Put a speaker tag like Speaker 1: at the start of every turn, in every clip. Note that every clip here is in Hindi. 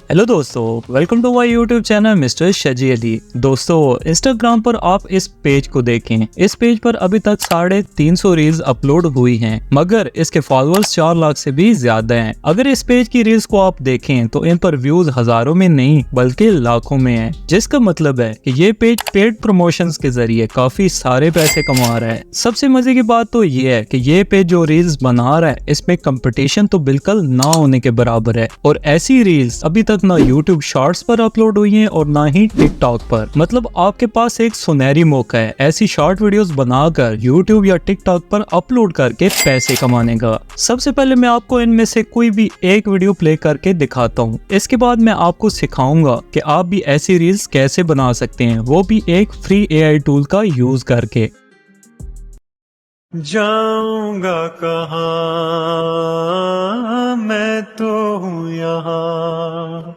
Speaker 1: हेलो दोस्तों, welcome to my YouTube channel mister Shaji Ali. दोस्तों, इंस्टाग्राम पर आप इस पेज को देखें। इस पेज पर अभी तक 350 रील्स अपलोड हुई हैं, मगर इसके फॉलोअर्स 4 लाख से भी ज्यादा हैं। अगर इस पेज की रील्स को आप देखें तो इन पर व्यूज हजारों में नहीं बल्कि लाखों में है, जिसका मतलब है कि ये पेज पेड प्रमोशंस के जरिए काफी सारे पैसे कमा रहा है। सबसे मजे की बात तो ये है कि ये पेज जो रील्स बना रहा है इसमें कंपटीशन तो बिल्कुल ना होने के बराबर है, और ऐसी रील्स अभी तक ना YouTube शॉर्ट्स पर अपलोड हुई हैं और ना ही टिकटॉक पर। मतलब आपके पास एक सुनहरी मौका है ऐसी शॉर्ट वीडियोस बनाकर YouTube या टिकटॉक पर अपलोड करके पैसे कमाने का। सबसे पहले मैं आपको इनमें से कोई भी एक वीडियो प्ले करके दिखाता हूँ। इसके बाद मैं आपको सिखाऊंगा कि आप भी ऐसी रील्स कैसे बना सकते हैं, वो भी एक फ्री AI टूल का यूज करके।
Speaker 2: जाऊंगा कहाँ, मैं तो हूँ यहाँ,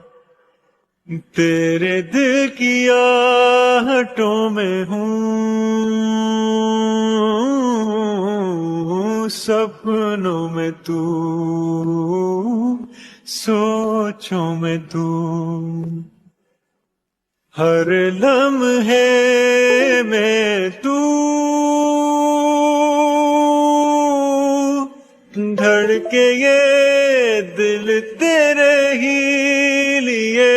Speaker 2: तेरे दिल की आहटों में हूँ, सपनों में तू, सोचों में तू, हर लम्हे में तू, धड़के ये दिल तेरे ही लिए,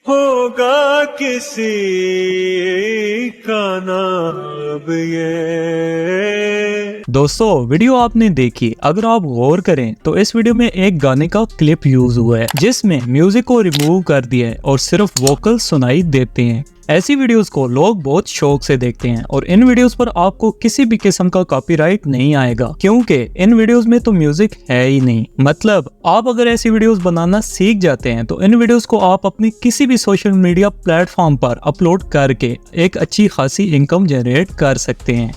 Speaker 2: होगा किसी का नाम ये।
Speaker 1: दोस्तों, वीडियो आपने देखी। अगर आप गौर करें तो इस वीडियो में एक गाने का क्लिप यूज हुआ है जिसमें म्यूजिक को रिमूव कर दिया है और सिर्फ वोकल सुनाई देते हैं। ऐसी वीडियोस को लोग बहुत शौक से देखते हैं और इन वीडियोस पर आपको किसी भी किस्म का कॉपीराइट नहीं आएगा, क्योंकि इन वीडियोस में तो म्यूजिक है ही नहीं। मतलब आप अगर ऐसी वीडियोस बनाना सीख जाते हैं तो इन वीडियोस को आप अपनी किसी भी सोशल मीडिया प्लेटफॉर्म पर अपलोड करके एक अच्छी खासी इनकम जनरेट कर सकते हैं।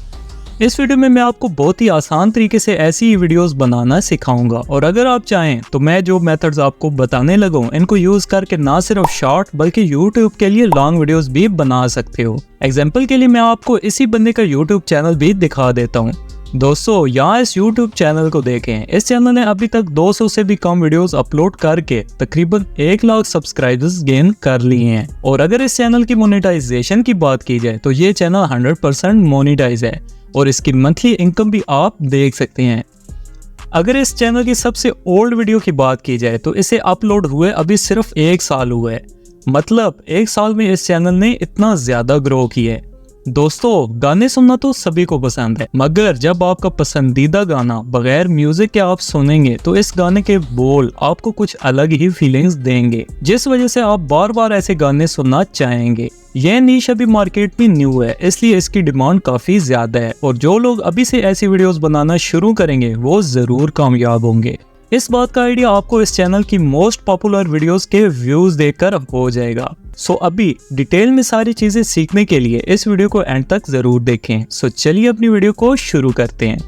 Speaker 1: इस वीडियो में मैं आपको बहुत ही आसान तरीके से ऐसी वीडियोस बनाना सिखाऊंगा, और अगर आप चाहें तो मैं जो मेथड्स आपको बताने लगा हूं इनको यूज करके ना सिर्फ शॉर्ट बल्कि YouTube के लिए लॉन्ग वीडियोस भी बना सकते हो। एग्जांपल के लिए मैं आपको इसी बंदे का YouTube चैनल भी दिखा देता हूं। दोस्तों, यहाँ इस YouTube चैनल को देखें। इस चैनल ने अभी तक 200 से भी कम वीडियोस अपलोड करके तकरीबन 1 लाख सब्सक्राइबर्स गेन कर लिए हैं। और अगर इस चैनल की मोनेटाइजेशन की बात की जाए तो ये चैनल 100% मोनेटाइज है और इसकी मंथली इनकम भी आप देख सकते हैं। अगर इस चैनल की सबसे ओल्ड वीडियो की बात की जाए तो इसे अपलोड हुए अभी सिर्फ 1 साल हुआ है। मतलब 1 साल में इस चैनल ने इतना ज्यादा ग्रो किया है। दोस्तों, गाने सुनना तो सभी को पसंद है, मगर जब आपका पसंदीदा गाना बगैर म्यूजिक के आप सुनेंगे तो इस गाने के बोल आपको कुछ अलग ही फीलिंग्स देंगे, जिस वजह से आप बार बार ऐसे गाने सुनना चाहेंगे। यह नीश अभी मार्केट में न्यू है, इसलिए इसकी डिमांड काफी ज्यादा है, और जो लोग अभी से ऐसी वीडियोस बनाना शुरू करेंगे वो जरूर कामयाब होंगे। इस बात का आइडिया आपको इस चैनल की मोस्ट पॉपुलर वीडियोस के व्यूज देखकर हो जाएगा। सो अभी डिटेल में सारी चीजें सीखने के लिए इस वीडियो को एंड तक जरूर देखें। सो चलिए अपनी वीडियो को शुरू करते हैं।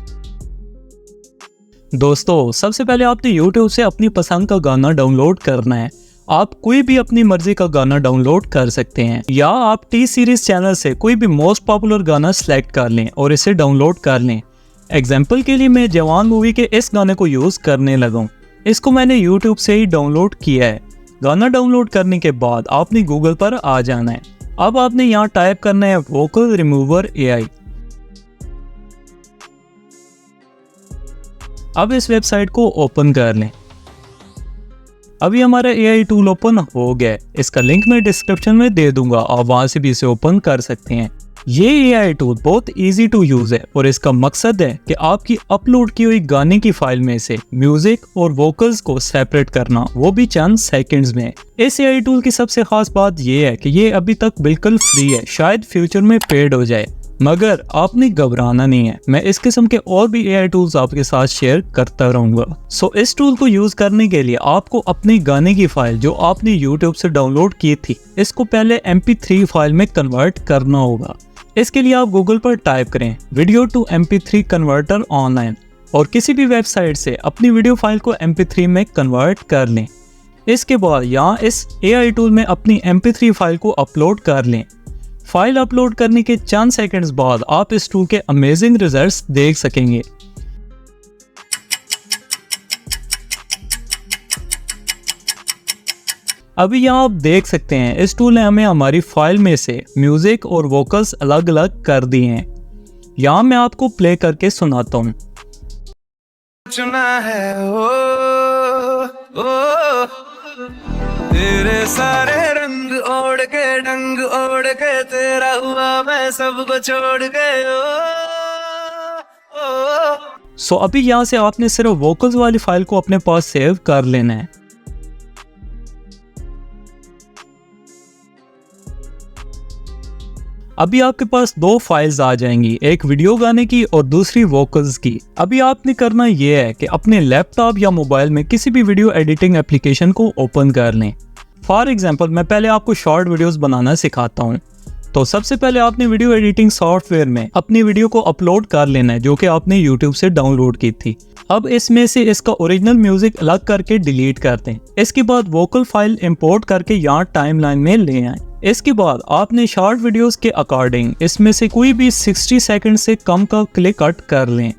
Speaker 1: दोस्तों, सबसे पहले आपने YouTube से अपनी पसंद का गाना डाउनलोड करना है। आप कोई भी अपनी मर्जी का गाना डाउनलोड कर सकते हैं, या आप टी सीरीज चैनल से कोई भी मोस्ट पॉपुलर गाना सिलेक्ट कर लें और इसे डाउनलोड कर लें। एग्जाम्पल के लिए मैं जवान मूवी के इस गाने को यूज करने लगा हूँ। इसको मैंने YouTube से ही डाउनलोड किया है। गाना डाउनलोड करने के बाद आपने गूगल पर आ जाना है। अब आपने यहाँ टाइप करना है वोकल रिमूवर AI। अब इस वेबसाइट को ओपन कर लें। अभी हमारा AI टूल ओपन हो गया है। इसका लिंक मैं डिस्क्रिप्शन में दे दूंगा, आप वहां से भी इसे ओपन कर सकते हैं। ये AI टूल बहुत इजी टू यूज है और इसका मकसद है कि आपकी अपलोड की हुई गाने की फाइल में से म्यूजिक और वोकल्स को सेपरेट करना, वो भी चंद सेकंड्स में। इस AI टूल की सबसे खास बात ये है कि ये अभी तक बिल्कुल फ्री है, शायद फ्यूचर में पेड हो जाए, मगर आपने घबराना नहीं है। मैं इस किस्म के और भी AI टूल्स आपके साथ शेयर करता रहूंगा। सो इस टूल को यूज करने के लिए आपको अपने गाने की फाइल जो आपने YouTube से डाउनलोड की थी, इसको पहले MP3 फाइल में कन्वर्ट करना होगा। इसके लिए आप गूगल पर टाइप करें video to MP3 converter online, और किसी भी वेबसाइट से अपनी वीडियो फाइल को MP3 में कन्वर्ट कर लें। इसके बाद यहाँ इस AI टूल में अपनी MP3 फाइल को अपलोड कर लें। फाइल अपलोड करने के चंद सेकंड्स बाद आप इस टूल के अमेजिंग रिजल्ट्स देख सकेंगे। अभी यहाँ आप देख सकते हैं इस टूल ने हमें हमारी फाइल में से म्यूजिक और वोकल्स अलग अलग कर दिए हैं। यहाँ मैं आपको प्ले करके सुनाता हूँ।
Speaker 2: चुना है ओ तेरे सारे रंग ओढ़ के ढंग ओढ़ के तेरा हुआ मैं सबको छोड़ के
Speaker 1: सो अभी यहाँ से आपने सिर्फ वोकल्स वाली फाइल को अपने पास सेव कर लेना है। अभी आपके पास दो फाइल्स आ जाएंगी, एक वीडियो गाने की और दूसरी वोकल्स की। अभी आपने करना यह है कि अपने लैपटॉप या मोबाइल में किसी भी वीडियो एडिटिंग एप्लीकेशन को ओपन कर लें। फॉर एग्जांपल मैं पहले आपको शॉर्ट वीडियोस बनाना सिखाता हूँ। तो सबसे पहले आपने वीडियो एडिटिंग सॉफ्टवेयर में अपनी वीडियो को अपलोड कर लेना है जो कि आपने यूट्यूब से डाउनलोड की थी। अब इसमें से इसका ओरिजिनल म्यूजिक अलग करके डिलीट कर दें। इसके बाद वोकल फाइल इंपोर्ट करके यहाँ टाइमलाइन में ले आएं। इसके बाद आपने शॉर्ट वीडियोस के अकॉर्डिंग इसमें से कोई भी 60 सेकंड से कम का क्लिप कट कर लें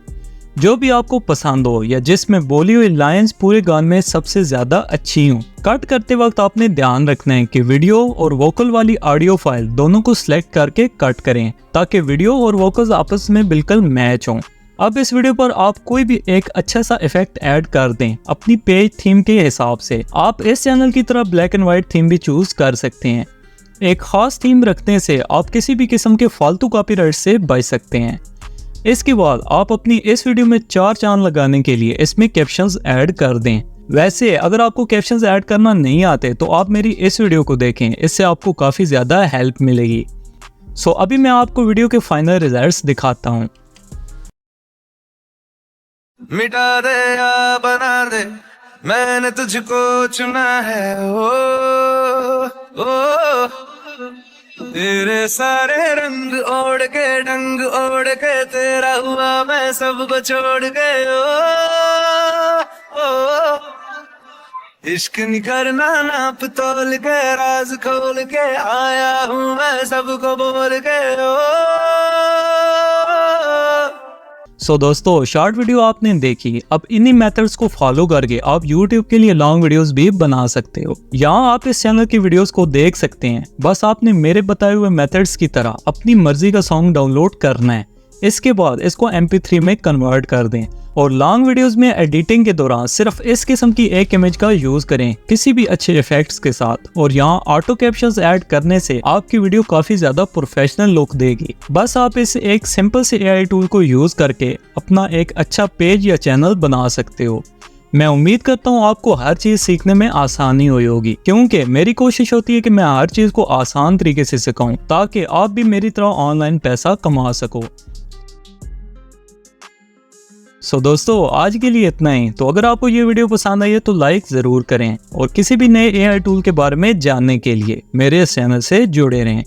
Speaker 1: जो भी आपको पसंद हो या जिसमें बोली हुई लाइंस पूरे गाने में सबसे ज्यादा अच्छी हों। कट करते वक्त आपने ध्यान रखना है कि वीडियो और वोकल वाली ऑडियो फाइल दोनों को सिलेक्ट करके कट करें ताकि वीडियो और वोकल्स आपस में बिल्कुल मैच हों। अब इस वीडियो पर आप कोई भी एक अच्छा सा इफेक्ट ऐड कर दें अपनी पेज थीम के हिसाब से। आप इस चैनल की तरह ब्लैक एंड व्हाइट थीम भी चूज कर सकते हैं। एक खास थीम रखने से आप किसी भी किस्म के फालतू कॉपीराइट से बच सकते हैं। इसके बाद आप अपनी इस वीडियो में 4 चांद लगाने के लिए इसमें कैप्शंस ऐड कर दें। वैसे अगर आपको कैप्शंस ऐड करना नहीं आते तो आप मेरी इस वीडियो को देखें, इससे आपको काफ़ी ज़्यादा हेल्प मिलेगी। सो अभी मैं आपको वीडियो के फाइनल रिजल्ट्स दिखाता हूँ।
Speaker 2: मिटा दे या बना दे मैंने तुझको चुना है ओ तेरे सारे रंग ओढ़ के ढंग ओढ़ के तेरा हुआ मैं सबको छोड़ के ओ इश्क नहीं करना नाप तोल के राज खोल के आया हूँ मैं सबको बोल के
Speaker 1: सो दोस्तों शॉर्ट वीडियो आपने देखी। अब इन्हीं मेथड्स को फॉलो करके आप YouTube के लिए लॉन्ग वीडियोस भी बना सकते हो। यहाँ आप इस चैनल की वीडियोस को देख सकते हैं। बस आपने मेरे बताए हुए मेथड्स की तरह अपनी मर्जी का सॉन्ग डाउनलोड करना है। इसके बाद इसको MP3 में कन्वर्ट कर दें और लॉन्ग वीडियोस में एडिटिंग के दौरान सिर्फ इस किस्म की एक इमेज का यूज करें किसी भी अच्छे इफेक्ट्स के साथ। और यहाँ ऑटो कैप्शंस ऐड करने से आपकी वीडियो काफी ज्यादा प्रोफेशनल लुक देगी। बस आप इस एक सिंपल से AI टूल को यूज करके अपना एक अच्छा पेज या चैनल बना सकते हो। मैं उम्मीद करता हूँ आपको हर चीज सीखने में आसानी हुई होगी, क्योंकि मेरी कोशिश होती है कि मैं हर चीज को आसान तरीके से सिखाऊं ताकि आप भी मेरी तरह ऑनलाइन पैसा कमा सको। सो दोस्तों आज के लिए इतना ही। तो अगर आपको ये वीडियो पसंद आई है तो लाइक जरूर करें और किसी भी नए AI टूल के बारे में जानने के लिए मेरे इस चैनल से जुड़े रहें।